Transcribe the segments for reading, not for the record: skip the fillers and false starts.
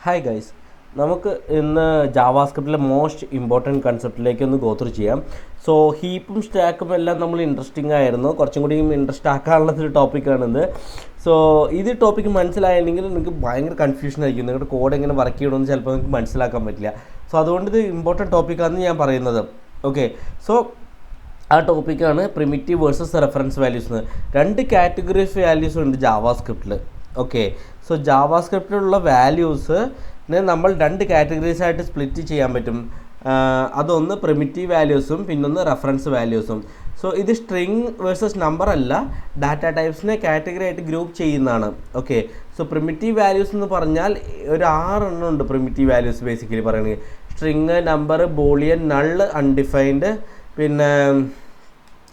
Hi guys, നമുക്ക് ഇന്ന് ജാവാസ്ക്രിപ്റ്റിലെ most important കൺസെപ്റ്റിലേക്ക് ഒന്ന് ഗോത്രൂ ചെയ്യാം. സോ ഹീപ്പും സ്റ്റാക്കും എല്ലാം നമ്മൾ ഇൻട്രസ്റ്റിംഗ് ആയിരുന്നു, കുറച്ചും കൂടി ഇൻട്രസ്റ്റ് ആക്കാനുള്ളൊരു ടോപ്പിക്കാണിത്. സോ ഇത് ടോപ്പിക്ക് മനസ്സിലായില്ലെങ്കിൽ നിങ്ങൾക്ക് ഭയങ്കര കൺഫ്യൂഷൻ ആയിരിക്കും, നിങ്ങളുടെ കോഡ് എങ്ങനെ വർക്ക് ചെയ്യണമെന്ന് ചിലപ്പോൾ നിങ്ങൾക്ക് മനസ്സിലാക്കാൻ പറ്റില്ല. സോ അതുകൊണ്ട് ഇത് ഇമ്പോർട്ടൻറ്റ് ടോപ്പിക്കാണെന്ന് ഞാൻ പറയുന്നത്. ഓക്കെ, സോ ആ ടോപ്പിക്കാണ് പ്രിമിറ്റീവ് വേഴ്സസ് റെഫറൻസ് വാല്യൂസ്. രണ്ട് കാറ്റഗറീസ് വാല്യൂസ് ഉണ്ട് ജാവാസ്ക്രിപ്റ്റിൽ. ഓക്കെ, സോ ജാവാസ്ക്രിപ്റ്റിലുള്ള വാല്യൂസിനെ നമ്മൾ രണ്ട് കാറ്റഗറീസ് ആയിട്ട് സ്പ്ലിറ്റ് ചെയ്യാൻ പറ്റും. അതൊന്ന് പ്രിമിറ്റീവ് വാല്യൂസും പിന്നൊന്ന് റെഫറൻസ് വാല്യൂസും. സോ ഇത് സ്ട്രിങ് വേഴ്സസ് നമ്പർ അല്ല, ഡാറ്റ ടൈപ്സിനെ കാറ്റഗറി ആയിട്ട് ഗ്രൂപ്പ് ചെയ്യുന്നതാണ്. ഓക്കെ, സോ പ്രിമിറ്റീവ് വാല്യൂസ് എന്ന് പറഞ്ഞാൽ ഒരു 6 എണ്ണം ഉണ്ട്. പ്രിമിറ്റീവ് വാല്യൂസ് ബേസിക്കലി പറയുകയാണെങ്കിൽ സ്ട്രിങ്, നമ്പർ, ബൂളിയൻ, നള്ള്, അൺഡിഫൈൻഡ്, പിന്നെ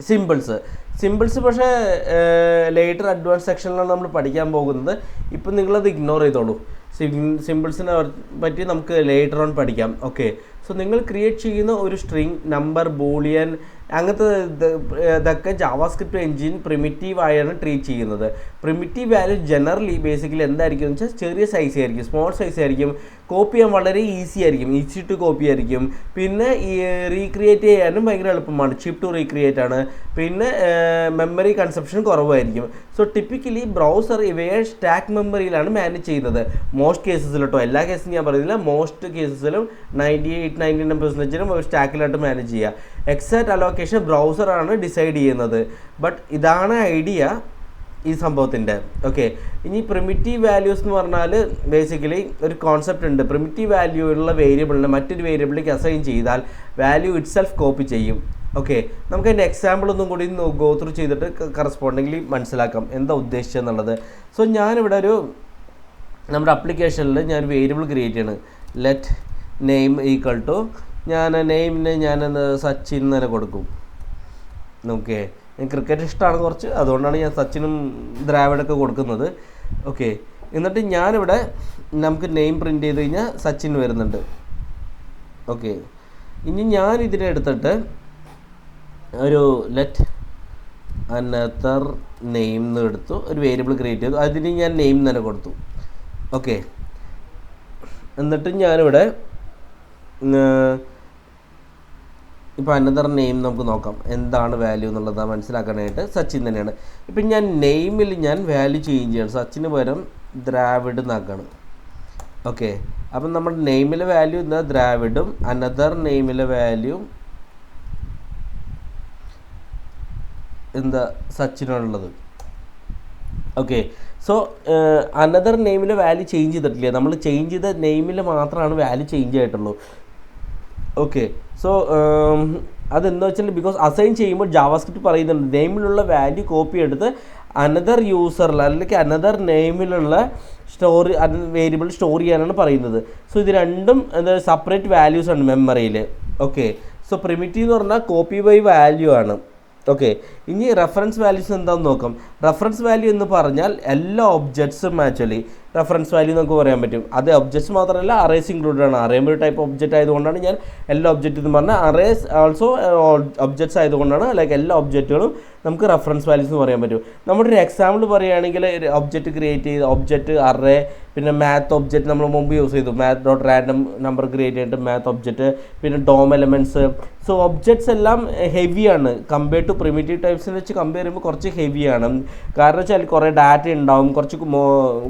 സിമ്പിൾസ് പക്ഷേ ലേറ്റർ അഡ്വാൻസ് സെക്ഷനിലാണ് നമ്മൾ പഠിക്കാൻ പോകുന്നത്. ഇപ്പം നിങ്ങളത് ഇഗ്നോർ ചെയ്തോളൂ. സിമ്പിൾസിനെ പറ്റി നമുക്ക് ലേറ്റർ ഓൺ പഠിക്കാം. ഓക്കെ, സോ നിങ്ങൾ ക്രിയേറ്റ് ചെയ്യുന്ന ഒരു സ്ട്രിങ്, നമ്പർ, ബൂളിയൻ അങ്ങനത്തെ ഇതൊക്കെ ജാവാസ്ക്രിപ്റ്റ് എഞ്ചിൻ പ്രിമിറ്റീവ് ആയാണ് ട്രീറ്റ് ചെയ്യുന്നത്. പ്രിമിറ്റീവ് വാല്യൂ ജനറലി ബേസിക്കലി എന്തായിരിക്കും എന്ന് വെച്ചാൽ ചെറിയ സൈസ് ആയിരിക്കും, സ്മോൾ സൈസ് ആയിരിക്കും, കോപ്പി ചെയ്യാൻ വളരെ ഈസി ടു കോപ്പി ആയിരിക്കും. പിന്നെ ഈ റീക്രിയേറ്റ് ചെയ്യാനും ഭയങ്കര എളുപ്പമാണ്, ചീപ്പ് ടു റീക്രിയേറ്റ് ആണ്. പിന്നെ മെമ്മറി കൺസപ്ഷൻ കുറവായിരിക്കും. സോ ടിപ്പിക്കലി ബ്രൗസർ ഇവയെ സ്റ്റാക്ക് മെമ്മറിയിലാണ് മാനേജ് ചെയ്യുന്നത്. മോസ്റ്റ് കേസസിൽ കേട്ടോ, എല്ലാ കേസും ഞാൻ പറയുന്നില്ല, മോസ്റ്റ് കേസസിലും 98-99% സ്റ്റാക്കിലായിട്ട് മാനേജ് ചെയ്യുക. എക്സാക്റ്റ് അലോക്കേഷൻ ബ്രൗസറാണ് ഡിസൈഡ് ചെയ്യുന്നത്. ബട്ട് ഇതാണ് ഐഡിയ ഈ സംഭവത്തിൻ്റെ. ഓക്കെ, ഇനി പ്രിമിറ്റീവ് വാല്യൂസ് എന്ന് പറഞ്ഞാൽ ബേസിക്കലി ഒരു കോൺസെപ്റ്റ് ഉണ്ട്. പ്രിമിറ്റീവ് വാല്യൂ ഉള്ള വേരിയബിളിനെ മറ്റൊരു വേരിയബിളിലേക്ക് അസൈൻ ചെയ്താൽ വാല്യൂ ഇറ്റ് സെൽഫ് കോപ്പി ചെയ്യും. ഓക്കെ, നമുക്ക് അതിൻ്റെ എക്സാമ്പിൾ ഒന്നും കൂടി ഗോ ത്രൂ ചെയ്തിട്ട് കറസ്പോണ്ടിംഗ്ലി മനസ്സിലാക്കാം എന്താ ഉദ്ദേശിച്ചെന്നുള്ളത്. സോ ഞാനിവിടെ നമ്മുടെ ആപ്ലിക്കേഷനിൽ ഞാൻ വേരിയബിൾ ക്രിയേറ്റ് ചെയ്യണം. ലെറ്റ് നെയിം ഈക്വൽ ടു, ഞാൻ നെയിമിന് ഞാനൊന്ന് സച്ചിൻ തന്നെ കൊടുക്കും. ഓക്കെ, എനിക്ക് ക്രിക്കറ്റ് ഇഷ്ടമാണ് കുറച്ച്, അതുകൊണ്ടാണ് ഞാൻ സച്ചിനും ദ്രാവിഡൊക്കെ കൊടുക്കുന്നത്. ഓക്കെ, എന്നിട്ട് ഞാനിവിടെ നമുക്ക് നെയിം പ്രിൻ്റ് ചെയ്ത് കഴിഞ്ഞാൽ സച്ചിൻ വരുന്നുണ്ട്. ഓക്കെ, ഇനി ഞാൻ ഇതിനെ എടുത്തിട്ട് ഒരു ലെറ്റ് അനദർ നെയിം എന്ന് എടുത്തു, ഒരു വേരിയബിൾ ക്രിയേറ്റ് ചെയ്തു, അതിന് ഞാൻ നെയിം തന്നെ കൊടുത്തു. ഓക്കെ, എന്നിട്ട് ഞാനിവിടെ ഇപ്പോൾ അനദർ നെയിം നമുക്ക് നോക്കാം എന്താണ് വാല്യൂ എന്നുള്ളത് മനസ്സിലാക്കാനായിട്ട്. സച്ചിൻ തന്നെയാണ്. ഇപ്പം ഞാൻ നെയിമിൽ ഞാൻ വാല്യൂ ചേഞ്ച് ചെയ്യണം, സച്ചിന് പകരം ദ്രാവിഡ് എന്നാക്കാണ്. ഓക്കെ, അപ്പം നമ്മുടെ നെയിമിലെ വാല്യൂ എന്താ, ദ്രാവിഡും, അനദർ നെയിമിലെ വാല്യൂ എന്താ, സച്ചിനാണുള്ളത്. ഓക്കെ, സോ അനദർ നെയിമിലെ വാല്യൂ ചേഞ്ച് ചെയ്തിട്ടില്ല, നമ്മൾ ചേഞ്ച് ചെയ്ത നെയിമിൽ മാത്രമാണ് വാല്യൂ ചേഞ്ച് ആയിട്ടുള്ളൂ. ഓക്കെ, സോ അതെന്താ വെച്ചാൽ ബിക്കോസ് അസൈൻ ചെയ്യുമ്പോൾ ജാവാസ്ക്രിപ്റ്റ് പറയുന്നുണ്ട് നെയിമിലുള്ള വാല്യൂ കോപ്പി എടുത്ത് അനദർ യൂസറിൽ അല്ലെങ്കിൽ അനദർ നെയിമിലുള്ള വേരിയബിൾ സ്റ്റോർ ചെയ്യാനാണ് പറയുന്നത്. സോ ഇത് രണ്ടും എന്താ സെപ്പറേറ്റ് വാല്യൂസ് ആണ് മെമ്മറിയിൽ. ഓക്കെ, സോ പ്രിമിറ്റീവ് എന്ന് പറഞ്ഞാൽ കോപ്പി ബൈ വാല്യൂ ആണ്. ഓക്കെ, ഇനി റെഫറൻസ് വാല്യൂസ് എന്താണെന്ന് നോക്കാം. റെഫറൻസ് വാല്യൂ എന്ന് പറഞ്ഞാൽ എല്ലാ ഒബ്ജക്ട്സും ആക്ച്വലി റെഫറൻസ് വാല്യൂ നമുക്ക് പറയാൻ പറ്റും. അത് ഒബ്ജക്ട്സ് മാത്രമല്ല, അറേസ് ഇൻക്ലൂഡഡ് ആണ്. അറേ ഒരു ടൈപ്പ് ഒബ്ജക്റ്റ് ആയതുകൊണ്ടാണ് ഞാൻ എല്ലാ ഒബ്ജക്റ്റ് എന്ന് പറഞ്ഞാൽ അറേസ് ആൾസോ ഒബ്ജക്ട്സ് ആയതുകൊണ്ടാണ് ലൈക്ക് എല്ലാ ഒബ്ജക്റ്റുകളും നമുക്ക് റെഫറൻസ് വാല്യൂസ് എന്ന് പറയാൻ പറ്റും. നമ്മുടെ ഒരു എക്സാമ്പിൾ പറയുകയാണെങ്കിൽ ഒബ്ജക്റ്റ് ക്രിയേറ്റ് ചെയ്ത് ഒബ്ജക്റ്റ് അറേ, പിന്നെ മാത്ത് ഒബ്ജക്റ്റ് നമ്മൾ മുമ്പ് യൂസ് ചെയ്തു, math dot random number create ചെയ്തിട്ട് മാത്ത് ഒബ്ജക്റ്റ്, പിന്നെ ഡോം എലമെൻറ്റ്സ്. സോ ഒബ്ജക്ട്സ് എല്ലാം ഹെവിയാണ് കമ്പയർ ടു പ്രിമിറ്റീവ് ടൈപ്സിനെ വെച്ച് കമ്പയർ ചെയ്യുമ്പോൾ കുറച്ച് ഹെവിയാണ്. കാരണം വെച്ചാൽ കുറേ ഡാറ്റ ഉണ്ടാവും, കുറച്ച്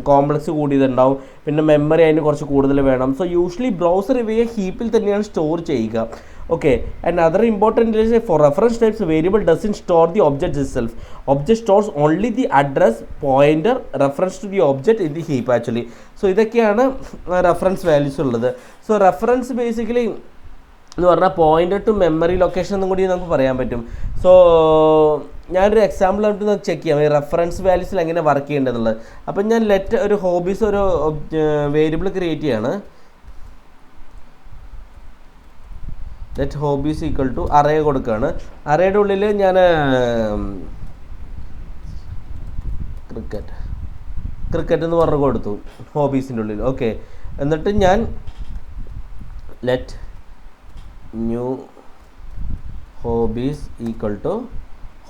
കോംപ്ലക്സ് കൂടിയതുണ്ടാവും, പിന്നെ മെമ്മറി അതിന് കുറച്ച് കൂടുതൽ വേണം. സോ യൂഷ്വലി ബ്രൗസർ ഇവയെ ഹീപ്പിൽ തന്നെയാണ് സ്റ്റോർ ചെയ്യുക. Okay, and other important is for reference types variable doesn't store the object itself. Object stores only the address, pointer, reference to the object in the heap actually. So ഇതൊക്കെയാണ് reference values ഉള്ളത്. So reference basically എന്ന് പറഞ്ഞാൽ pointer to memory location എന്നും കൂടി നമുക്ക് പറയാൻ പറ്റും. So ഞാനൊരു എക്സാമ്പിൾ ആയിട്ട് ചെക്ക് ചെയ്യാം ഈ റെഫറൻസ് വാല്യൂസിൽ എങ്ങനെ വർക്ക് ചെയ്യേണ്ടതെന്നുള്ളത്. അപ്പം ഞാൻ ലെറ്റ് ഒരു ഹോബീസ് ഒരു വേരിയബിൾ ക്രിയേറ്റ് ചെയ്യാണ്. Let hobbies equal to array കൊടുക്കുകയാണ്. അറേയുടെ ഉള്ളിൽ ഞാൻ ക്രിക്കറ്റ് എന്ന് പറഞ്ഞ് കൊടുത്തു ഹോബീസിൻ്റെ ഉള്ളിൽ. ഓക്കെ, എന്നിട്ട് ഞാൻ let new hobbies equal to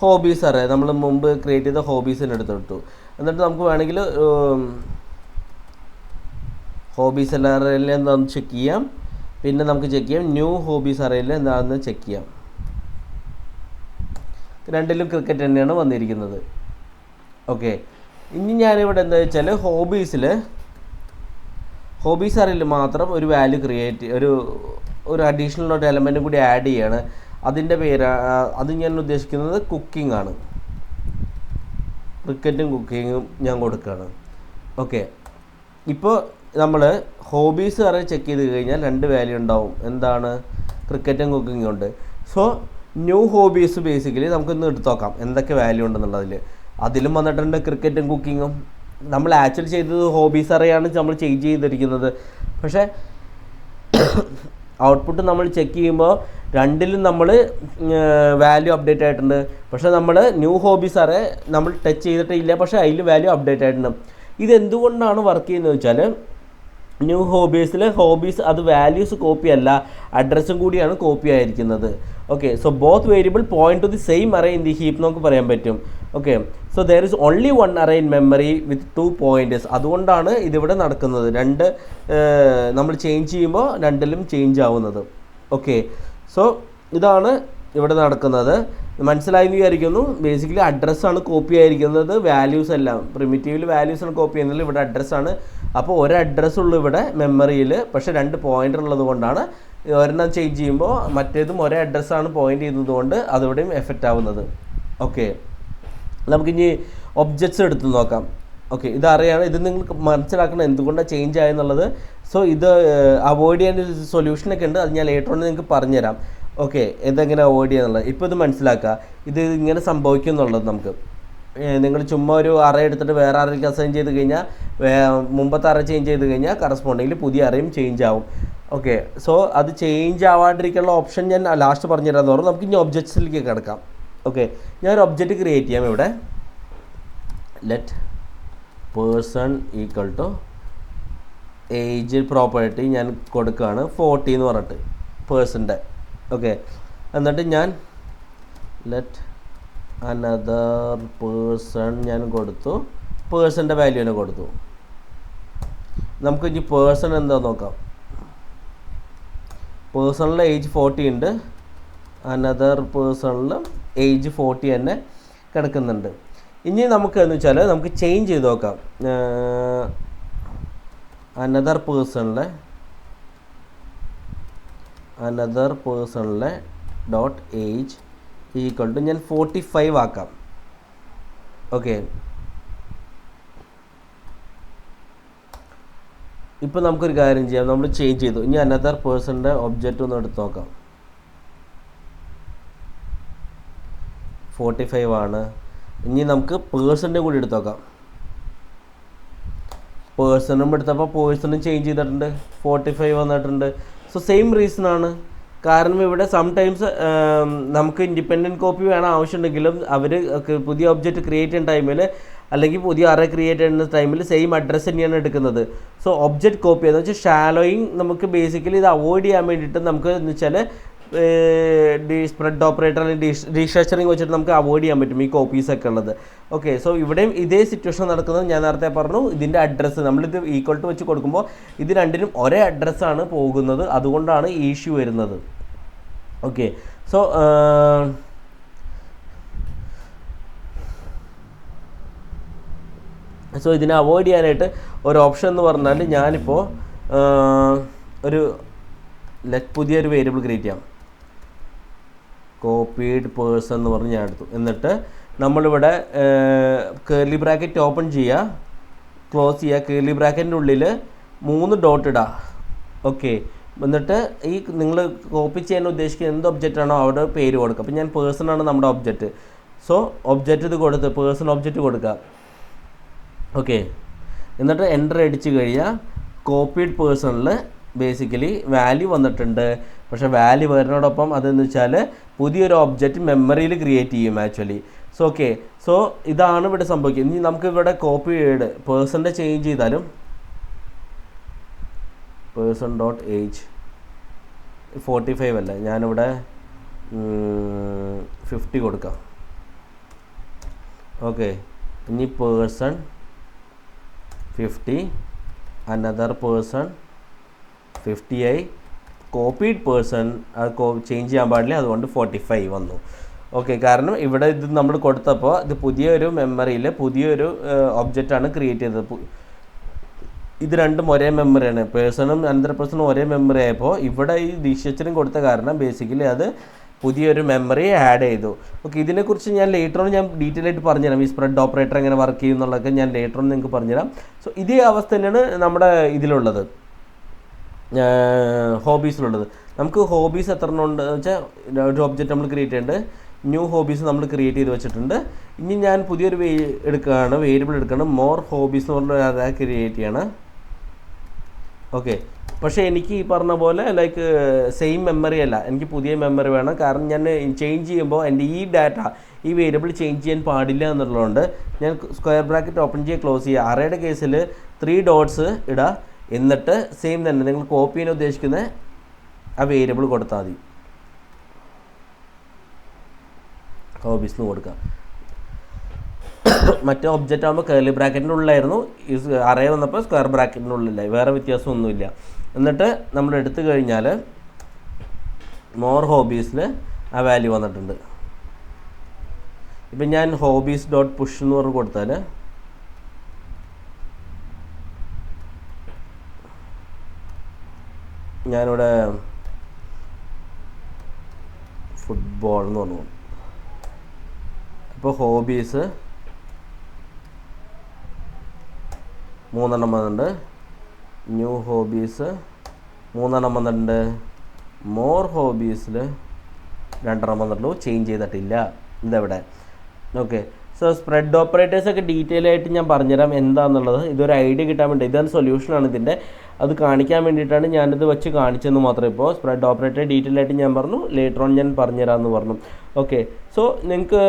hobbies array, നമ്മൾ മുമ്പ് ക്രിയേറ്റ് ചെയ്ത ഹോബീസിൻ്റെ എടുത്തെടുത്തു. എന്നിട്ട് നമുക്ക് വേണമെങ്കിൽ ഹോബീസ് അറേയിൽ എന്താണെന്ന് ചെക്ക് ചെയ്യാം. പിന്നെ നമുക്ക് ചെക്ക് ചെയ്യാം ന്യൂ ഹോബീസ് അറേയിൽ എന്താണെന്ന് ചെക്ക് ചെയ്യാം. രണ്ടിലും ക്രിക്കറ്റ് തന്നെയാണ് വന്നിരിക്കുന്നത്. ഓക്കെ, ഇനി ഞാനിവിടെ എന്താ വെച്ചാൽ ഹോബീസ് അറേയിൽ മാത്രം ഒരു വാല്യൂ ഒരു അഡീഷണൽ ഒരു എലമെൻറ്റും കൂടി ആഡ് ചെയ്യാണ്. അതിൻ്റെ അത് ഞാൻ ഉദ്ദേശിക്കുന്നത് കുക്കിംഗ് ആണ്. ക്രിക്കറ്റും കുക്കിങ്ങും ഞാൻ കൊടുക്കുകയാണ്. ഓക്കെ, ഇപ്പോൾ നമ്മൾ ഹോബീസ് അറേ ചെക്ക് ചെയ്ത് കഴിഞ്ഞാൽ 2 വാല്യൂ ഉണ്ടാവും. എന്താണ്? ക്രിക്കറ്റും കുക്കിങ്ങും ഉണ്ട്. സോ ന്യൂ ഹോബീസ് ബേസിക്കലി നമുക്കൊന്ന് എടുത്ത് നോക്കാം എന്തൊക്കെ വാല്യൂ ഉണ്ടെന്നുള്ളതിൽ. അതിലും വന്നിട്ടുണ്ട് ക്രിക്കറ്റും കുക്കിങ്ങും. നമ്മൾ ആക്ച്വലി ചെയ്തത് ഹോബീസ് അറേയാണ് നമ്മൾ ചേഞ്ച് ചെയ്തിരിക്കുന്നത്. പക്ഷേ ഔട്ട്പുട്ട് നമ്മൾ ചെക്ക് ചെയ്യുമ്പോൾ രണ്ടിലും നമ്മൾ വാല്യൂ അപ്ഡേറ്റ് ആയിട്ടുണ്ട്. പക്ഷേ നമ്മൾ ന്യൂ ഹോബീസ് അറേ നമ്മൾ ടച്ച് ചെയ്തിട്ടില്ല, പക്ഷേ അതിൽ വാല്യൂ അപ്ഡേറ്റ് ആയിട്ടുണ്ട്. ഇതെന്തുകൊണ്ടാണ് വർക്ക് ചെയ്യുന്നത് വെച്ചാൽ ന്യൂ ഹോബീസ് അത് വാല്യൂസ് കോപ്പി അല്ല, അഡ്രസ്സും കൂടിയാണ് കോപ്പി ആയിരിക്കുന്നത്. Okay, so both variable point two the same array in the heap നമുക്ക് പറയാൻ പറ്റും. Okay, so there is only 1 array in memory with 2 pointers. അതുകൊണ്ടാണ് ഇതിവിടെ നടക്കുന്നത്. നമ്മൾ ചേഞ്ച് ചെയ്യുമ്പോൾ രണ്ടിലും ചേഞ്ച് ആവുന്നത്. ഓക്കെ, സോ ഇതാണ് ഇവിടെ നടക്കുന്നത്. മനസ്സിലായി വിചാരിക്കുന്നു. ബേസിക്കലി അഡ്രസ്സാണ് കോപ്പി ആയിരിക്കുന്നത്, വാല്യൂസ് എല്ലാം പ്രിമിറ്റീവിൽ വാല്യൂസാണ് കോപ്പി ചെയ്യുന്നത്. ഇവിടെ അഡ്രസ്സാണ്. അപ്പോൾ ഒരു അഡ്രസ്സുള്ളൂ ഇവിടെ മെമ്മറിയിൽ, പക്ഷേ 2 പോയിൻ്റർ ഉള്ളത് കൊണ്ടാണ് ഒരെണ്ണം ചേഞ്ച് ചെയ്യുമ്പോൾ മറ്റേതും ഒരേ അഡ്രസ്സാണ് പോയിൻ്റ് ചെയ്യുന്നത് കൊണ്ട് അതിവിടെയും എഫക്റ്റ് ആവുന്നത്. ഓക്കെ, നമുക്കിനി ഒബ്ജക്ട്സ് എടുത്ത് നോക്കാം. ഓക്കെ, ഇതറിയാണ്. ഇത് നിങ്ങൾക്ക് മനസ്സിലാക്കണം എന്തുകൊണ്ടാണ് ചേഞ്ച് ആയെന്നുള്ളത്. സോ ഇത് അവോയ്ഡ് ചെയ്യാൻ ഒരു സൊല്യൂഷനൊക്കെ ഉണ്ട്, അത് ഞാൻ ലേറ്റർ ഓൺ നിങ്ങൾക്ക് പറഞ്ഞുതരാം. ഓക്കെ, ഇതെങ്ങനെ അവോയ്ഡ് ചെയ്യാന്നുള്ളത് ഇപ്പോൾ ഇത് മനസ്സിലാക്കുക. ഇത് ഇങ്ങനെ സംഭവിക്കും എന്നുള്ളത് നമുക്ക് നിങ്ങൾ ചുമ്മാ ഒരു അറേ എടുത്തിട്ട് വേറെ അറേക്ക് അസൈൻ ചെയ്ത് കഴിഞ്ഞാൽ മുമ്പത്തെ അറേ ചേഞ്ച് ചെയ്ത് കഴിഞ്ഞാൽ കറസ്പോണ്ടിങ്ങിൽ പുതിയ അറേയും ചേഞ്ച് ആവും. ഓക്കെ, സോ അത് ചേഞ്ച് ആവാണ്ടിരിക്കാനുള്ള ഓപ്ഷൻ ഞാൻ ലാസ്റ്റ് പറഞ്ഞു തരാൻ തോറും നമുക്ക് ഇനി ഒബ്ജക്ട്സിലേക്ക് കിടക്കാം. ഓക്കെ, ഞാനൊരു ഒബ്ജക്റ്റ് ക്രിയേറ്റ് ചെയ്യാം. ഇവിടെ let person equal to age property ഞാൻ കൊടുക്കുകയാണ് 40 എന്ന് പറഞ്ഞിട്ട് പേഴ്സൻ്റെ. ഓക്കെ, എന്നിട്ട് ഞാൻ ലെറ്റ് അനദർ പേഴ്സൺ ഞാൻ കൊടുത്തു, പേഴ്സൻ്റെ വാല്യൂവിനെ കൊടുത്തു. നമുക്ക് ഇനി പേഴ്സൺ എന്താ നോക്കാം. പേഴ്സണിൽ ഏജ് 40 ഉണ്ട്, അനദർ പേഴ്സണിൽ ഏജ് 40 തന്നെ കിടക്കുന്നുണ്ട്. ഇനി നമുക്ക് എന്ന് വെച്ചാൽ നമുക്ക് ചേഞ്ച് ചെയ്ത് നോക്കാം. അനദർ പേഴ്സണിലെ ഡോട്ട് ഏജ് ഈക്വൽ ടു ഞാൻ 45 ആക്കാം. ഓക്കെ, ഇപ്പോൾ നമുക്കൊരു കാര്യം ചെയ്യാം. നമ്മൾ ചേഞ്ച് ചെയ്തു. ഇനി അനദർ പേഴ്സണിൻ്റെ ഒബ്ജക്റ്റ് ഒന്ന് എടുത്ത് നോക്കാം. 45 ആണ്. ഇനി നമുക്ക് പേഴ്സണിൻ്റെ കൂടി എടുത്ത് നോക്കാം. പേഴ്സണും എടുത്തപ്പോൾ പേഴ്സണും ചേഞ്ച് ചെയ്തിട്ടുണ്ട്, 45 വന്നിട്ടുണ്ട്. സോ സെയിം റീസൺ ആണ്. കാരണം ഇവിടെ സംടൈംസ് നമുക്ക് ഇൻഡിപെൻഡൻറ്റ് കോപ്പി വേണം ആവശ്യമുണ്ടെങ്കിലും അവർ പുതിയ ഒബ്ജക്റ്റ് ക്രിയേറ്റ് ചെയ്യുന്ന ടൈമിൽ അല്ലെങ്കിൽ പുതിയ അറേ ക്രിയേറ്റ് ചെയ്യുന്ന ടൈമിൽ സെയിം അഡ്രസ്സ് തന്നെയാണ് എടുക്കുന്നത്. സോ ഒബ്ജക്റ്റ് കോപ്പി എന്ന് വെച്ചാൽ ഷാലോയിങ് നമുക്ക് ബേസിക്കലി ഇത് അവോയ്ഡ് ചെയ്യാൻ വേണ്ടിയിട്ട് നമുക്ക് എന്ന് വെച്ചാൽ സ്പ്രെഡ് ഓപ്പറേറ്റർ അല്ലെങ്കിൽ റീസ്ട്രക്ചറിങ് വെച്ചിട്ട് നമുക്ക് അവോയ്ഡ് ചെയ്യാൻ പറ്റും ഈ കോപ്പീസൊക്കെ ഉള്ളത്. ഓക്കെ, സോ ഇവിടെയും ഇതേ സിറ്റുവേഷൻ നടക്കുന്നത്. ഞാൻ നേരത്തെ പറഞ്ഞു ഇതിൻ്റെ അഡ്രസ്സ് നമ്മളിത് ഈക്വൽ ടു വെച്ച് കൊടുക്കുമ്പോൾ ഇത് രണ്ടിനും ഒരേ അഡ്രസ്സാണ് പോകുന്നത്, അതുകൊണ്ടാണ് ഈ ഇഷ്യൂ വരുന്നത്. ഓക്കെ, സോ ഇതിനെ അവോയ്ഡ് ചെയ്യാനായിട്ട് ഒരു ഓപ്ഷൻ എന്ന് പറഞ്ഞാൽ ഞാനിപ്പോൾ പുതിയൊരു വേരിയബിൾ ക്രിയേറ്റ് ചെയ്യാം. കോപ്പീഡ് പേഴ്സൺ എന്ന് പറഞ്ഞ് ഞാൻ എടുത്തു. എന്നിട്ട് നമ്മളിവിടെ കേർലി ബ്രാക്കറ്റ് ഓപ്പൺ ചെയ്യുക, ക്ലോസ് ചെയ്യുക. കേർലി ബ്രാക്കറ്റിൻ്റെ ഉള്ളിൽ 3 ഡോട്ട് ഇടുക. ഓക്കെ, എന്നിട്ട് ഈ നിങ്ങൾ കോപ്പി ചെയ്യാൻ ഉദ്ദേശിക്കുന്ന എന്ത് ഒബ്ജക്റ്റ് ആണോ അവിടെ പേര് കൊടുക്കുക. അപ്പോൾ ഞാൻ പേഴ്സൺ ആണ് നമ്മുടെ ഒബ്ജക്റ്റ്. സോ ഒബ്ജക്റ്റ് ഇത് കൊടുത്ത് പേഴ്സൺ ഒബ്ജക്റ്റ് കൊടുക്കുക. ഓക്കെ, എന്നിട്ട് എൻ്റർ അടിച്ച് കഴിഞ്ഞാൽ കോപ്പീഡ് പേഴ്സണിൽ ബേസിക്കലി വാല്യൂ വന്നിട്ടുണ്ട്. പക്ഷേ വാല്യൂ വരുന്നതോടൊപ്പം അതെന്ന് വെച്ചാൽ പുതിയൊരു ഒബ്ജക്റ്റ് മെമ്മറിയിൽ ക്രിയേറ്റ് ചെയ്യും ആക്ച്വലി. സോ ഓക്കെ, സോ ഇതാണ് ഇവിടെ സംഭവിക്കുന്നത്. ഇനി നമുക്ക് ഇവിടെ കോപ്പീഡ് പേഴ്സൻ്റെ ചേഞ്ച് ചെയ്താലും പേഴ്സൺ ഡോട്ട് ഏജ് 45 അല്ല, ഞാനിവിടെ 50 കൊടുക്കാം. ഓക്കെ, ഇനി person 50 another person 50i, copied person അത് ചേഞ്ച് ചെയ്യാൻ പാടില്ല, അതുകൊണ്ട് 45 വന്നു. ഓക്കെ, കാരണം ഇവിടെ ഇത് നമ്മൾ കൊടുത്തപ്പോൾ ഇത് പുതിയൊരു മെമ്മറിയിൽ പുതിയൊരു ഒബ്ജക്റ്റാണ് ക്രിയേറ്റ് ചെയ്തത്. ഇത് രണ്ടും ഒരേ മെമ്മറിയാണ്, പേഴ്സണും അനദർ പേഴ്സണും ഒരേ മെമ്മറി ആയപ്പോൾ ഇവിടെ ഈ ഡിസിഷനും കൊടുത്ത കാരണം ബേസിക്കലി അത് പുതിയൊരു മെമ്മറി ആഡ് ചെയ്തു. ഓക്കെ, ഇതിനെക്കുറിച്ച് ഞാൻ ലേറ്റർ ഓൺ ഞാൻ ഡീറ്റെയിൽ ആയിട്ട് പറഞ്ഞുതരാം. ഈ സ്പ്രെഡ് ഓപ്പറേറ്റർ എങ്ങനെ വർക്ക് ചെയ്യും എന്നുള്ളതൊക്കെ ഞാൻ ലേറ്റർ ഓൺ നിങ്ങൾക്ക് പറഞ്ഞുതരാം. സോ ഇതേ അവസ്ഥ തന്നെയാണ് നമ്മുടെ ഇതിലുള്ളത്, ഹോബീസിലുള്ളത്. നമുക്ക് ഹോബീസ് എത്ര എണ്ണം ഉണ്ട് വെച്ചാൽ ഒരു ഒബ്ജക്റ്റ് നമ്മൾ ക്രിയേറ്റ് ചെയ്യേണ്ടത്, ന്യൂ ഹോബീസ് നമ്മൾ ക്രിയേറ്റ് ചെയ്ത് വെച്ചിട്ടുണ്ട്. ഇനി ഞാൻ പുതിയൊരു എടുക്കുകയാണ്, വേരിയബിൾ എടുക്കുകയാണ്, മോർ ഹോബീസ് എന്ന് പറഞ്ഞാൽ അത് ക്രിയേറ്റ് ചെയ്യണം. ഓക്കെ, പക്ഷേ എനിക്ക് ഈ പറഞ്ഞ പോലെ ലൈക്ക് സെയിം മെമ്മറി അല്ല, എനിക്ക് പുതിയ മെമ്മറി വേണം. കാരണം ഞാൻ ചേഞ്ച് ചെയ്യുമ്പോൾ എൻ്റെ ഈ ഡാറ്റ ഈ വേരിയബിൾ ചേഞ്ച് ചെയ്യാൻ പാടില്ല എന്നുള്ളതുകൊണ്ട് ഞാൻ സ്ക്വയർ ബ്രാക്കറ്റ് ഓപ്പൺ ചെയ്യുക, ക്ലോസ് ചെയ്യുക. അറേയുടെ കേസിൽ 3 ഡോട്ട്സ് ഇടുക, എന്നിട്ട് സെയിം തന്നെ നിങ്ങൾ കോപ്പി ചെയ്യാൻ ഉദ്ദേശിക്കുന്ന ആ വേരിയബിൾ കൊടുത്താൽ മതി, ഹോബീസിന് കൊടുക്കുക. മറ്റേ ഒബ്ജക്റ്റ് ആകുമ്പോൾ കേർലി ബ്രാക്കറ്റിൻ്റെ ഉള്ളിലായിരുന്നു, ഈ അറേ വന്നപ്പോൾ സ്ക്വയർ ബ്രാക്കറ്റിൻ്റെ ഉള്ളിലായി, വേറെ വ്യത്യാസമൊന്നുമില്ല. എന്നിട്ട് നമ്മൾ എടുത്തു കഴിഞ്ഞാൽ മോർ ഹോബീസിൽ ആ വാല്യൂ വന്നിട്ടുണ്ട്. ഇപ്പം ഞാൻ ഹോബീസ് ഡോട്ട് പുഷ് എന്ന് പറഞ്ഞ് കൊടുത്താൽ ഞാനിവിടെ ഫുട്ബോൾ എന്ന് പറഞ്ഞു, അപ്പോൾ ഹോബീസ് 3 എണ്ണം വന്നിട്ടുണ്ട്, ന്യൂ ഹോബീസ് 3 എണ്ണം വന്നിട്ടുണ്ട്, മോർ ഹോബീസിൽ 2 എണ്ണം വന്നിട്ടുള്ളൂ, ചേഞ്ച് ചെയ്തിട്ടില്ല ഇതെവിടെ. ഓക്കെ, സോ സ്പ്രെഡ് ഓപ്പറേറ്റേഴ്സൊക്കെ ഡീറ്റെയിൽ ആയിട്ട് ഞാൻ പറഞ്ഞുതരാം എന്താണെന്നുള്ളത്. ഇതൊരു ഐഡിയ കിട്ടാൻ വേണ്ടി, ഇതാണ് സൊല്യൂഷനാണ് ഇതിൻ്റെ, അത് കാണിക്കാൻ വേണ്ടിയിട്ടാണ് ഞാനിത് വെച്ച് കാണിച്ചെന്ന് മാത്രമേ. ഇപ്പോൾ സ്പ്രെഡ് ഓപ്പറേറ്റർ ഡീറ്റെയിൽ ആയിട്ട് ഞാൻ പറഞ്ഞു, ലേറ്റർ ഓൺ ഞാൻ പറഞ്ഞുതരാമെന്ന് പറഞ്ഞു. ഓക്കെ, സോ നിങ്ങൾക്ക്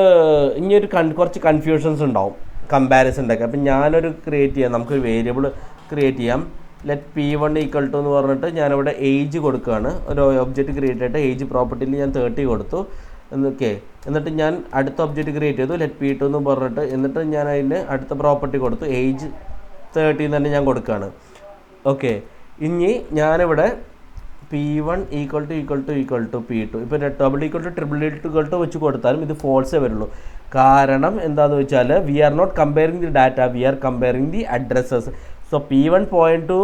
ഇനിയൊരു കുറച്ച് കൺഫ്യൂഷൻസ് ഉണ്ടാവും കമ്പാരിസൺ ഒക്കെ. അപ്പം ഞാനൊരു ക്രിയേറ്റ് ചെയ്യാം, നമുക്കൊരു വേരിയബിൾ ക്രിയേറ്റ് ചെയ്യാം. ലെറ്റ് P1 = എന്ന് പറഞ്ഞിട്ട് ഞാനിവിടെ ഏജ് കൊടുക്കുകയാണ്. ഒരു ഒബ്ജക്റ്റ് ക്രിയേറ്റ് ആയിട്ട് ഏജ് പ്രോപ്പർട്ടിയിൽ ഞാൻ 30 കൊടുത്തു. ഓക്കെ, എന്നിട്ട് ഞാൻ അടുത്ത ഒബ്ജക്റ്റ് ക്രിയേറ്റ് ചെയ്തു, ലെറ്റ് P2 എന്ന് പറഞ്ഞിട്ട്, എന്നിട്ട് ഞാൻ അതിന് അടുത്ത പ്രോപ്പർട്ടി കൊടുത്തു, ഏജ് 30 തന്നെ ഞാൻ കൊടുക്കുകയാണ്. ഓക്കെ, ഇനി ഞാനിവിടെ P1 = P2, ഇപ്പോൾ ഡബിൾ ഈക്വൽ ടു വെച്ച് കൊടുത്താലും ഇത് ഫോൾസേ വരുള്ളൂ. കാരണം എന്താണെന്ന് വെച്ചാൽ we are not comparing the data, we are comparing the addresses. So P1 point to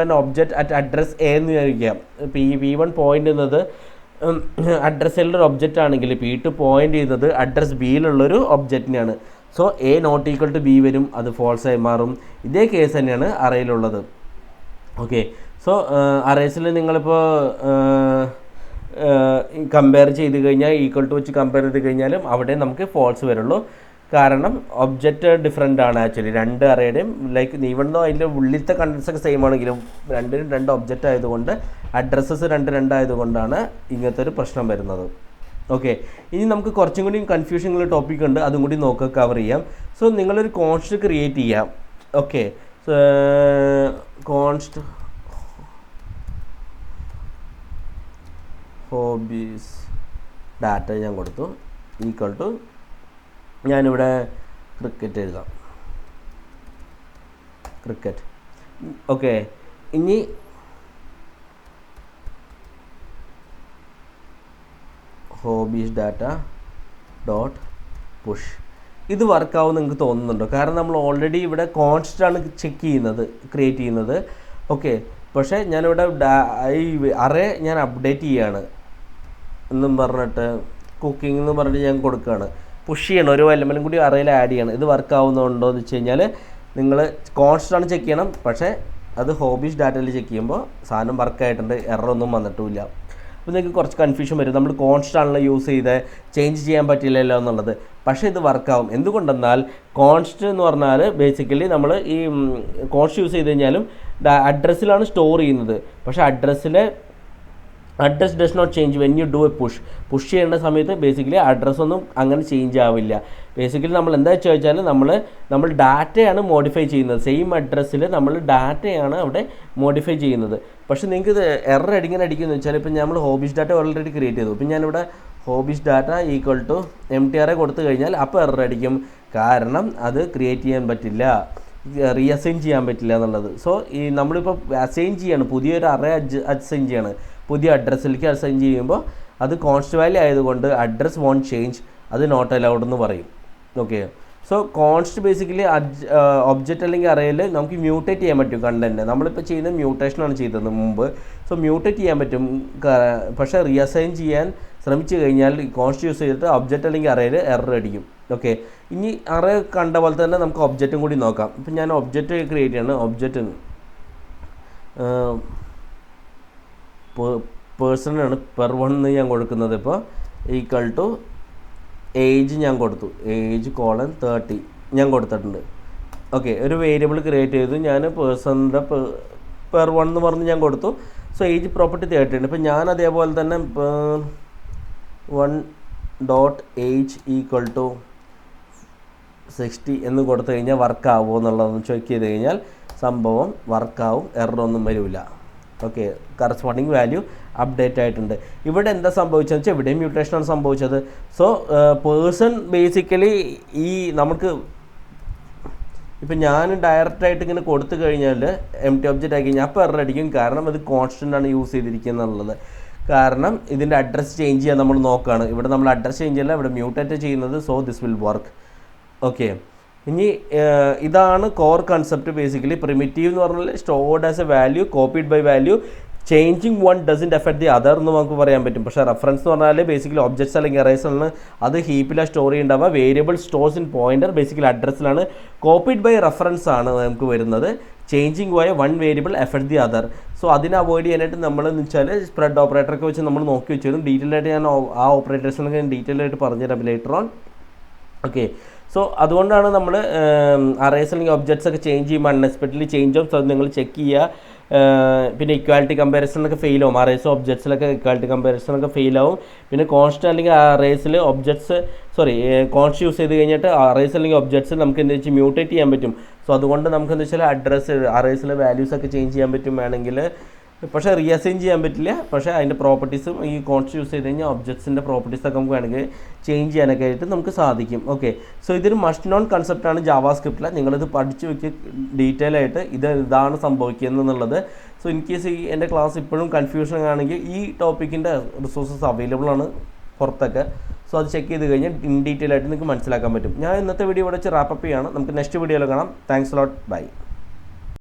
an object at address A എന്ന് വിചാരിക്കാം. P1 പോയിൻ്റ് ചെയ്യുന്നത് അഡ്രസ്സിലൊരു ഒബ്ജക്റ്റ് ആണെങ്കിൽ P2 പോയിൻ്റ് ചെയ്യുന്നത് അഡ്രസ് ബിയിലുള്ളൊരു ഒബ്ജക്റ്റിനെയാണ്. സോ A ≠ B വരും, അത് ഫോൾസായി മാറും. ഇതേ കേസ് തന്നെയാണ് അറേയിലുള്ളത്. ഓക്കെ, സോ അറേസിൽ നിങ്ങളിപ്പോൾ കമ്പയർ ചെയ്ത് കഴിഞ്ഞാൽ ഈക്വൽ ടു വെച്ച് കമ്പയർ ചെയ്ത് കഴിഞ്ഞാലും അവിടെ നമുക്ക് ഫോൾസ് വരുള്ളൂ. കാരണം ഒബ്ജക്റ്റ് ഡിഫറെൻ്റ് ആണ് ആക്ച്വലി, 2 അറേയുടെയും. ലൈക്ക് ഈവൻ ദോ അതിൻ്റെ ഉള്ളിലത്തെ കണ്ടൻസ് ഒക്കെ സെയിം ആണെങ്കിലും രണ്ടിനും 2 ഒബ്ജക്റ്റ് ആയതുകൊണ്ട് അഡ്രസ്സസ് 2 ആയതുകൊണ്ടാണ് ഇങ്ങനത്തെ ഒരു പ്രശ്നം വരുന്നത്. ഓക്കെ, ഇനി നമുക്ക് കുറച്ചും കൂടി കൺഫ്യൂഷനുള്ള ടോപ്പിക് ഉണ്ട്, അതും കൂടി നോക്കുക, കവർ ചെയ്യാം. സോ നിങ്ങളൊരു കോൺസ്റ്റ് ക്രിയേറ്റ് ചെയ്യാം. ഓക്കെ, കോൺസ്റ്റ് ഹോബീസ് ഡാറ്റ ഞാൻ കൊടുത്തു, ഈക്വൽ ടു ഞാനിവിടെ ക്രിക്കറ്റ് എഴുതാം, ക്രിക്കറ്റ്. ഓക്കെ, ഇനി ഹോബീസ് ഡാറ്റ ഡോട്ട് പുഷ്. ഇത് വർക്കാവും നിങ്ങൾക്ക് തോന്നുന്നുണ്ടോ? കാരണം നമ്മൾ ഓൾറെഡി ഇവിടെ കോൺസ്റ്റാണ് ചെക്ക് ചെയ്യുന്നത്, ക്രിയേറ്റ് ചെയ്യുന്നത്. ഓക്കെ, പക്ഷേ ഞാനിവിടെ ഈ അറേ ഞാൻ അപ്ഡേറ്റ് ചെയ്യുകയാണ് എന്നും പറഞ്ഞിട്ട് കുക്കിംഗ് എന്ന് പറഞ്ഞിട്ട് ഞാൻ കൊടുക്കുകയാണ്, പുഷ് ചെയ്യണം, ഒരു എലമെൻറ്റും കൂടി അറേയിൽ ആഡ് ചെയ്യണം. ഇത് വർക്കാവുന്നുണ്ടോ എന്ന് വെച്ച് കഴിഞ്ഞാൽ നിങ്ങൾ കോൺസ്റ്റാണ് ചെക്ക് ചെയ്യണം, പക്ഷേ അത് ഹോബീസ് ഡാറ്റയിൽ ചെക്ക് ചെയ്യുമ്പോൾ സാധനം വർക്കായിട്ടുണ്ട്, എററൊന്നും വന്നിട്ടുമില്ല. അപ്പോൾ നിങ്ങൾക്ക് കുറച്ച് കൺഫ്യൂഷൻ വരും, നമ്മൾ കോൺസ്റ്റാണല്ലോ യൂസ് ചെയ്ത് ചേഞ്ച് ചെയ്യാൻ പറ്റില്ലല്ലോ എന്നുള്ളത്. പക്ഷേ ഇത് വർക്കാവും. എന്തുകൊണ്ടെന്നാൽ കോൺസ്റ്റ് എന്ന് പറഞ്ഞാൽ ബേസിക്കലി നമ്മൾ ഈ കോൺസ്റ്റ് യൂസ് ചെയ്ത് കഴിഞ്ഞാലും അഡ്രസ്സിലാണ് സ്റ്റോർ ചെയ്യുന്നത്. പക്ഷേ address does not change when you do a push ചെയ്യേണ്ട സമയത്ത് ബേസിക്കലി അഡ്രസ്സൊന്നും അങ്ങനെ ചേഞ്ച് ആവില്ല. ബേസിക്കലി നമ്മൾ എന്താ വെച്ച് കഴിഞ്ഞാൽ നമ്മൾ ഡാറ്റയാണ് മോഡിഫൈ ചെയ്യുന്നത്, സെയിം അഡ്രസ്സിൽ നമ്മൾ ഡാറ്റയാണ് അവിടെ മോഡിഫൈ ചെയ്യുന്നത്. പക്ഷേ നിങ്ങൾക്ക് ഇത് എറർ അടിക്കുന്ന വെച്ചാൽ ഇപ്പം നമ്മൾ ഹോബീസ് ഡാറ്റ ഓൾറെഡി ക്രിയേറ്റ് ചെയ്തു. ഇപ്പം ഞാനിവിടെ hobbies data equal to MTR കൊടുത്തു കഴിഞ്ഞാൽ അപ്പോൾ എറർ അടിക്കും, കാരണം അത് ക്രിയേറ്റ് ചെയ്യാൻ പറ്റില്ല. റീഅസൈൻ ചെയ്യാൻ പറ്റില്ല എന്നുള്ളത്. സോ ഈ നമ്മളിപ്പോൾ അസൈൻ ചെയ്യാണ്, പുതിയൊരു അറേ അസൈൻ ചെയ്യാണ്, പുതിയ അഡ്രസ്സിലേക്ക് അസൈൻ ചെയ്യുമ്പോൾ അത് കോൺസ്റ്റ് വാല്യൂ ആയതുകൊണ്ട് അഡ്രസ് വോണ്ട് ചേഞ്ച്, അത് നോട്ട് അലൗഡ് എന്ന് പറയും. Okay, so const basically object അല്ലെങ്കിൽ അറേയിൽ നമുക്ക് മ്യൂട്ടേറ്റ് ചെയ്യാൻ പറ്റും കണ്ടൻറ്റ്. നമ്മളിപ്പോൾ ചെയ്യുന്നത് മ്യൂട്ടേഷനാണ് ചെയ്തത് മുമ്പ്. സോ മ്യൂട്ടേറ്റ് ചെയ്യാൻ പറ്റും, പക്ഷേ റീഅസൈൻ ചെയ്യാൻ ശ്രമിച്ചു കഴിഞ്ഞാൽ കോൺസ്റ്റ് യൂസ് ചെയ്തിട്ട് ഒബ്ജക്റ്റ് അല്ലെങ്കിൽ അറേയിൽ എറർ അടിക്കും. ഓക്കെ, ഇനി അറേ കണ്ട പോലെ തന്നെ നമുക്ക് ഒബ്ജക്റ്റും കൂടി നോക്കാം. ഇപ്പം ഞാൻ ഒബ്ജക്റ്റ് ക്രിയേറ്റ് ചെയ്യാണ്. ഒബ്ജക്റ്റ് പേഴ്സണാണ് പെർ വൺ എന്ന് ഞാൻ കൊടുക്കുന്നത്. ഇപ്പോൾ ഈക്വൽ ടു ഏജ് ഞാൻ കൊടുത്തു, ഏജ് കോളൻ 30 ഞാൻ കൊടുത്തിട്ടുണ്ട്. ഓക്കെ, ഒരു വേരിയബിൾ ക്രിയേറ്റ് ചെയ്തു, ഞാൻ പേഴ്സണിൻ്റെ പെർ വൺ എന്ന് പറഞ്ഞ് ഞാൻ കൊടുത്തു. സോ ഏജ് പ്രോപ്പർട്ടി 30 ഉണ്ട്. ഇപ്പം ഞാൻ അതേപോലെ തന്നെ 1.age ഈക്വൽ ടു 60 എന്ന് കൊടുത്തു കഴിഞ്ഞാൽ വർക്ക് ആവുമോ എന്നുള്ളതൊന്ന് ചെക്ക് ചെയ്ത് കഴിഞ്ഞാൽ സംഭവം വർക്കാവും, എററൊന്നും വരില്ല. ഓക്കെ, കറസ്പോണ്ടിങ് വാല്യൂ അപ്ഡേറ്റ് ആയിട്ടുണ്ട്. ഇവിടെ എന്താ സംഭവിച്ചതെന്ന് വെച്ചാൽ ഇവിടെയും മ്യൂട്ടേഷനാണ് സംഭവിച്ചത്. സോ പേഴ്സൺ ബേസിക്കലി ഈ നമുക്ക് ഇപ്പം ഞാൻ ഡയറക്റ്റായിട്ട് ഇങ്ങനെ കൊടുത്തു കഴിഞ്ഞാൽ എംപ്റ്റി ഒബ്ജക്റ്റ് ആക്കി കഴിഞ്ഞാൽ അപ്പോൾ എറർ അടിക്കും. കാരണം അത് കോൺസ്റ്റൻ്റ് ആണ് യൂസ് ചെയ്തിരിക്കുന്നത് എന്നുള്ളത്. കാരണം ഇതിൻ്റെ അഡ്രസ്സ് ചേഞ്ച് ചെയ്യാൻ നമ്മൾ നോക്കുകയാണ്. ഇവിടെ നമ്മൾ അഡ്രസ്സ് ചേഞ്ച് ചെയ്യില്ല, ഇവിടെ മ്യൂട്ടേറ്റ് ചെയ്യുന്നത്. So this will work. Okay, ഇനി ഇതാണ് കോർ കൺസെപ്റ്റ്. ബേസിക്കലി പ്രിമിറ്റീവ് എന്ന് പറഞ്ഞാൽ stored as a value, copied by value, changing one doesn't effect the other എന്ന് നമുക്ക് പറയാൻ പറ്റും. പക്ഷേ റെഫറൻസ് എന്ന് പറഞ്ഞാൽ ബേസിക്കലി ഒബ്ജക്ട്സ് അല്ലെങ്കിൽ അറേസാണ്. അത് ഹീപ്പിലാണ് സ്റ്റോർ ചെയ്യുന്നുണ്ടാവുക. Variable stores in pointer basically അഡ്രസ്സിലാണ്. കോപ്പീഡ് ബൈ റെഫറൻസ് ആണ് നമുക്ക് വരുന്നത്. ചേഞ്ചിങ് പോയ one variable effect the other. So അതിനെ അവോയ്ഡ് ചെയ്യാനായിട്ട് നമ്മളെന്ന് വെച്ചാൽ സ്പ്രെഡ് ഓപ്പറേറ്ററൊക്കെ വെച്ച് നമ്മൾ നോക്കി വെച്ചിരുന്നു. ഡീറ്റെയിൽ ആയിട്ട് ഞാൻ ആ ഓപ്പറേറ്റേഴ്സിനൊക്കെ ഡീറ്റെയിൽ ആയിട്ട് പറഞ്ഞുതരാം ലേറ്റർ ഓൺ. ഓക്കെ, സോ അതുകൊണ്ടാണ് നമ്മൾ അറേസ് അല്ലെങ്കിൽ ഒബ്ജക്ട്സ് ഒക്കെ ചേഞ്ച് ചെയ്യുമ്പോൾ അൺഎക്സ്പെക്റ്റഡ്ലി ചേഞ്ച് ആവും. സോ അത് നിങ്ങൾ ചെക്ക് ചെയ്യുക. പിന്നെ ഇക്വാലിറ്റി കമ്പാരിസണൊക്കെ ഫെയിൽ ആവും. അറേസ് ഒബ്ജക്ട്സിലൊക്കെ ഇക്വാലിറ്റി കമ്പാരിസണൊക്കെ ഫെയിൽ ആവും. പിന്നെ കോൺസ്റ്റ് അല്ലെങ്കിൽ അറേസിൽ ഒബ്ജക്ട്സ് കോൺസ്റ്റ് യൂസ് ചെയ്ത് കഴിഞ്ഞിട്ട് അറേസ് അല്ലെങ്കിൽ ഒബ്ജക്ട്സ് നമുക്ക് എന്താ വെച്ചാൽ മ്യൂട്ടേറ്റ് ചെയ്യാൻ പറ്റും. സോ അതുകൊണ്ട് നമുക്ക് എന്താ വെച്ചാൽ അഡ്രസ്സ് അറേസിലെ വാല്യൂസൊക്കെ ചേഞ്ച് ചെയ്യാൻ പറ്റും വേണമെങ്കിൽ. പക്ഷേ റീഅസൈൻ ചെയ്യാൻ പറ്റില്ല. പക്ഷേ അതിൻ്റെ പ്രോപ്പർട്ടീസും ഈ കോൺസ്റ്റ് യൂസ് ചെയ്ത് കഴിഞ്ഞാൽ ഒബ്ജക്ട്സിൻ്റെ പ്രോപ്പർട്ടീസൊക്കെ നമുക്ക് വേണമെങ്കിൽ ചേഞ്ച് ചെയ്യാനൊക്കെ ആയിട്ട് നമുക്ക് സാധിക്കും. ഓക്കെ, സോ ഇതൊരു മസ്റ്റ് നോൺ കൺസെപ്റ്റാണ് ജാവാസ്ക്രിപ്റ്റിൽ. നിങ്ങളിത് പഠിച്ചു വയ്ക്കുക ഡീറ്റെയിൽ ആയിട്ട്. ഇതാണ് സംഭവിക്കുന്നത് എന്നുള്ളത്. സോ ഇൻ കേസ് എൻ്റെ ക്ലാസ് ഇപ്പോഴും കൺഫ്യൂഷൻ ആണെങ്കിൽ ഈ ടോപ്പിക്കിൻ്റെ റിസോഴ്സസ് അവൈലബിൾ ആണ് പുറത്തൊക്കെ. സോ അത് ചെക്ക് ചെയ്ത് കഴിഞ്ഞാൽ ഇൻ ഡീറ്റെയിൽ ആയിട്ട് നിങ്ങൾക്ക് മനസ്സിലാക്കാൻ പറ്റും. ഞാൻ ഇന്നത്തെ വീഡിയോ ഇവിടെ വെച്ച് റാപ്പപ്പ് ചെയ്യാണ്. നമുക്ക് നെക്സ്റ്റ് വീഡിയോയിൽ കാണാം. Thanks lot, by.